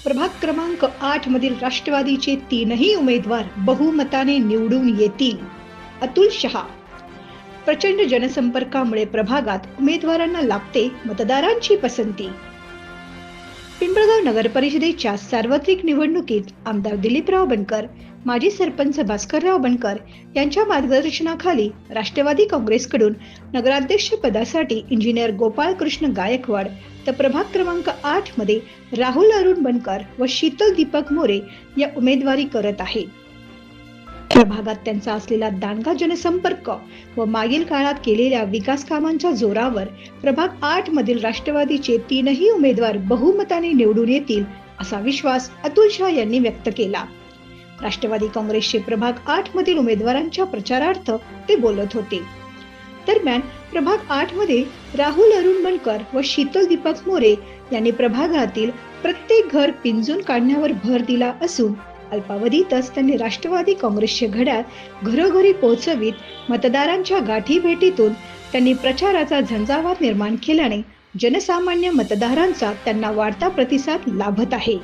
प्रभाग क्रमांक 8 मधील राष्ट्रवादीचे तीनही उमेदवार बहुमताने निवडून येतील. अतुल शहा. प्रचंड जनसंपर्कामुळे प्रभागात उमेदवारांना लाभते मतदारांची पसंती. पिंपळगाव नगर परिषदेच्या सार्वत्रिक निवडणुकीत आमदार दिलीपराव बनकर, माजी सरपंच भास्करराव बनकर यांच्या मार्गदर्शनाखाली राष्ट्रवादी काँग्रेसकडून नगराध्यक्ष पदासाठी इंजिनियर गोपाळ कृष्ण गायकवाड तर प्रभाग क्रमांक 8 मध्ये राहुल अरुण बनकर व शीतल दीपक मोरे या उमेदवारी करत आहे. प्रभागात त्यांचा असलेला दांडगा जनसंपर्क व मागील काळात केलेल्या विकास कामांच्या जोरावर प्रभाग 8 मधील राष्ट्रवादीचे तीनही उमेदवार बहुमताने निवडून येतील असा विश्वास अतुल शहा यांनी व्यक्त केला. राष्ट्रवादी काँग्रेसचे प्रभाग 8 मधील उमेदवारांच्या प्रचारार्थ ते बोलत होते. दरम्यान प्रभाग 8 मध्ये राहुल अरुण बनकर व शीतल दीपक मोरे यांनी प्रभागातील प्रत्येक घर पिंजून काढण्यावर भर दिला असून अल्पावधीतच त्यांनी राष्ट्रवादी काँग्रेसचे घड्याळ घरोघरी पोहोचवित मतदारांच्या गाठी भेटीतून त्यांनी प्रचाराचा झंझावात निर्माण केल्याने जनसामान्य मतदारांचा त्यांना वाढता प्रतिसाद लाभत आहे.